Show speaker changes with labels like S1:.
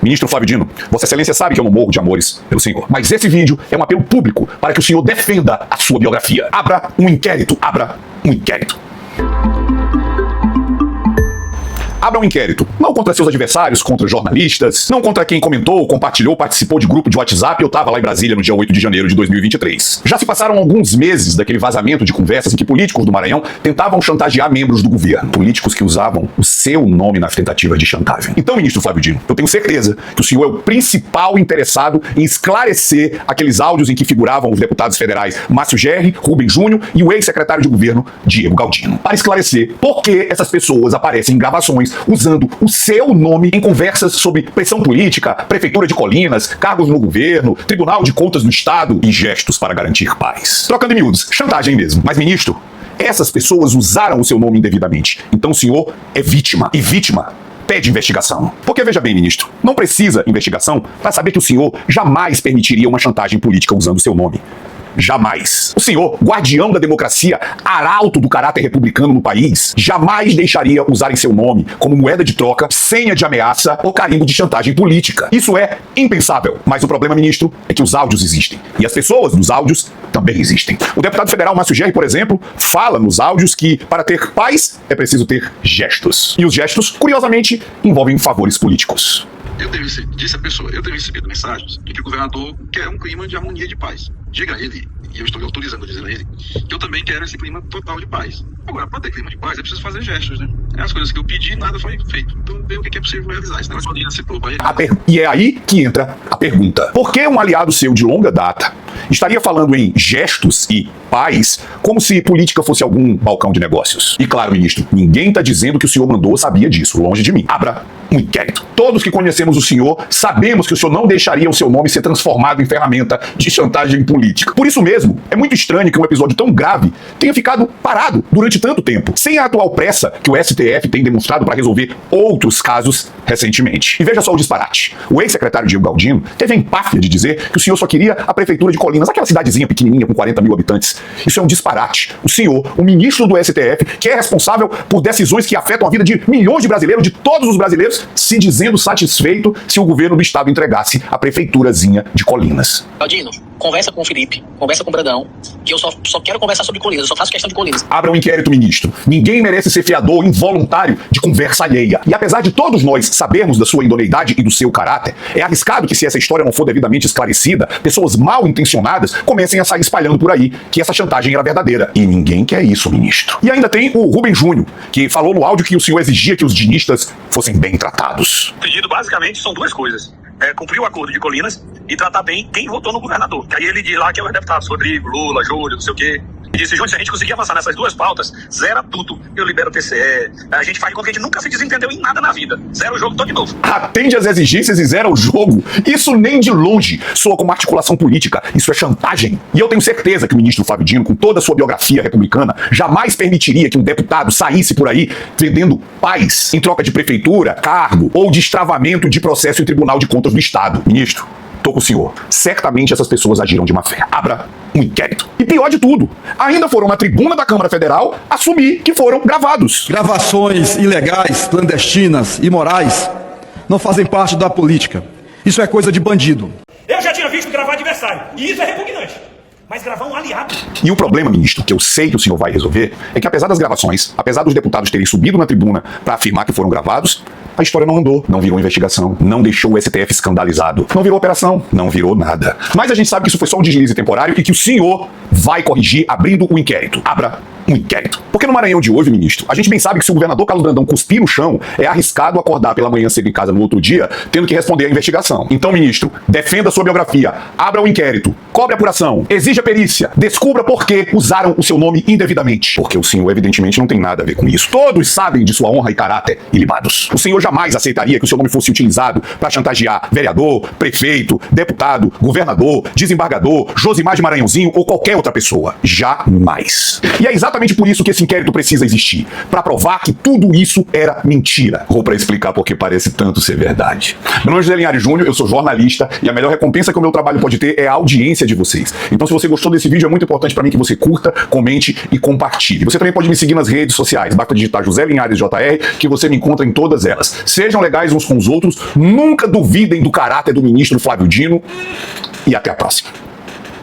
S1: Ministro Flávio Dino, Vossa Excelência sabe que eu não morro de amores pelo senhor, mas esse vídeo é um apelo público para que o senhor defenda a sua biografia. Abra um inquérito, abra um inquérito. Abra um inquérito, não contra seus adversários, contra jornalistas, não contra quem comentou, compartilhou, participou de grupo de WhatsApp. Eu estava lá em Brasília no dia 8 de janeiro de 2023. Já se passaram alguns meses daquele vazamento de conversas em que políticos do Maranhão tentavam chantagear membros do governo. Políticos que usavam o seu nome na tentativa de chantagem. Então, ministro Flávio Dino, eu tenho certeza que o senhor é o principal interessado em esclarecer aqueles áudios em que figuravam os deputados federais Márcio Gerri, Rubem Júnior e o ex-secretário de governo Diego Galdino. Para esclarecer por que essas pessoas aparecem em gravações usando o seu nome em conversas sobre pressão política, prefeitura de Colinas, cargos no governo, Tribunal de Contas do Estado e gestos para garantir paz. Trocando em miúdos, chantagem mesmo. Mas, ministro, essas pessoas usaram o seu nome indevidamente. Então o senhor é vítima. E vítima pede investigação. Porque, veja bem, ministro, não precisa investigação para saber que o senhor jamais permitiria uma chantagem política usando o seu nome. Jamais. O senhor, guardião da democracia, arauto do caráter republicano no país, jamais deixaria usarem seu nome como moeda de troca, senha de ameaça ou carimbo de chantagem política. Isso é impensável. Mas o problema, ministro, é que os áudios existem. E as pessoas nos áudios também existem. O deputado federal Márcio Gerri, por exemplo, fala nos áudios que para ter paz é preciso ter gestos. E os gestos, curiosamente, envolvem favores políticos.
S2: Disse a pessoa, eu tenho recebido mensagens de que o governador quer um clima de harmonia e de paz. Diga a ele, e eu estou lhe autorizando a dizer a ele, que eu também quero esse clima total de paz. Agora, para ter clima de paz, é preciso fazer gestos, né? As coisas que eu pedi, nada foi feito. Então, vê o que é possível realizar. Esse negócio de citou para ele.
S1: E é aí que entra a pergunta. Por que um aliado seu de longa data estaria falando em gestos e paz como se política fosse algum balcão de negócios? E claro, ministro, ninguém está dizendo que o senhor mandou ou sabia disso, longe de mim. Abra um inquérito. Todos que conhecemos o senhor sabemos que o senhor não deixaria o seu nome ser transformado em ferramenta de chantagem política. Por isso mesmo, é muito estranho que um episódio tão grave tenha ficado parado durante tanto tempo, sem a atual pressa que o STF tem demonstrado para resolver outros casos recentemente. E veja só o disparate. O ex-secretário Diego Galdino teve a empáfia de dizer que o senhor só queria a prefeitura de Colinas, aquela cidadezinha pequenininha com 40 mil habitantes. Isso é um disparate. O senhor, o ministro do STF, que é responsável por decisões que afetam a vida de milhões de brasileiros, de todos os brasileiros, se dizendo satisfeito se o governo do estado entregasse a prefeiturazinha de Colinas.
S3: Galdino, conversa com o Felipe, conversa com o Brandão, que eu só quero conversar sobre Colinas, eu só faço questão de Colinas.
S1: Abra um inquérito, ministro. Ninguém merece ser fiador involuntário de conversa alheia. E apesar de todos nós sabermos da sua idoneidade e do seu caráter, é arriscado que, se essa história não for devidamente esclarecida, pessoas mal intencionadas comecem a sair espalhando por aí que essa chantagem era verdadeira. E ninguém quer isso, ministro. E ainda tem o Rubem Júnior, que falou no áudio que o senhor exigia que os dinistas fossem bem tratados.
S4: O pedido basicamente são duas coisas. Cumprir o acordo de Colinas e tratar bem quem votou no governador. Que aí ele diz lá que é os deputados Rodrigo, Lula, Júlio, não sei o quê. E disse, Júnior, se a gente conseguir avançar nessas duas pautas, zera tudo. Eu libero o TCE, a gente faz de conta que a gente nunca se desentendeu em nada na vida. Zera o jogo todo de novo.
S1: Atende às exigências e zera o jogo. Isso nem de longe soa como articulação política. Isso é chantagem. E eu tenho certeza que o ministro Flávio Dino, com toda a sua biografia republicana, jamais permitiria que um deputado saísse por aí vendendo paz em troca de prefeitura, cargo ou de estravamento de processo em Tribunal de Contas do Estado. Ministro, tô com o senhor. Certamente essas pessoas agiram de má fé. Abra um inquérito. E pior de tudo, ainda foram na tribuna da Câmara Federal assumir que foram gravados.
S5: Gravações ilegais, clandestinas, imorais, não fazem parte da política. Isso é coisa de bandido.
S6: Eu já tinha visto gravar adversário, e isso é repugnante. Mas gravar um aliado...
S1: E o problema, ministro, que eu sei que o senhor vai resolver, é que apesar das gravações, apesar dos deputados terem subido na tribuna para afirmar que foram gravados, a história não andou, não virou investigação, não deixou o STF escandalizado, não virou operação, não virou nada. Mas a gente sabe que isso foi só um deslize temporário e que o senhor vai corrigir abrindo o inquérito. Abra um inquérito. Porque no Maranhão de hoje, ministro, a gente bem sabe que se o governador Carlos Brandão cuspir no chão, é arriscado acordar pela manhã cedo em casa no outro dia, tendo que responder à investigação. Então, ministro, defenda a sua biografia, abra o inquérito, cobre a apuração, exija perícia, descubra por que usaram o seu nome indevidamente. Porque o senhor, evidentemente, não tem nada a ver com isso. Todos sabem de sua honra e caráter ilibados. O senhor jamais aceitaria que o seu nome fosse utilizado para chantagear vereador, prefeito, deputado, governador, desembargador, Josimar de Maranhãozinho ou qualquer outra pessoa. Jamais. E é exatamente exatamente por isso que esse inquérito precisa existir, para provar que tudo isso era mentira. Ou para explicar por que parece tanto ser verdade. Meu nome é José Linhares Júnior, eu sou jornalista e a melhor recompensa que o meu trabalho pode ter é a audiência de vocês. Então, se você gostou desse vídeo, é muito importante para mim que você curta, comente e compartilhe. Você também pode me seguir nas redes sociais, basta digitar José Linhares JR, que você me encontra em todas elas. Sejam legais uns com os outros, nunca duvidem do caráter do ministro Flávio Dino e até a próxima.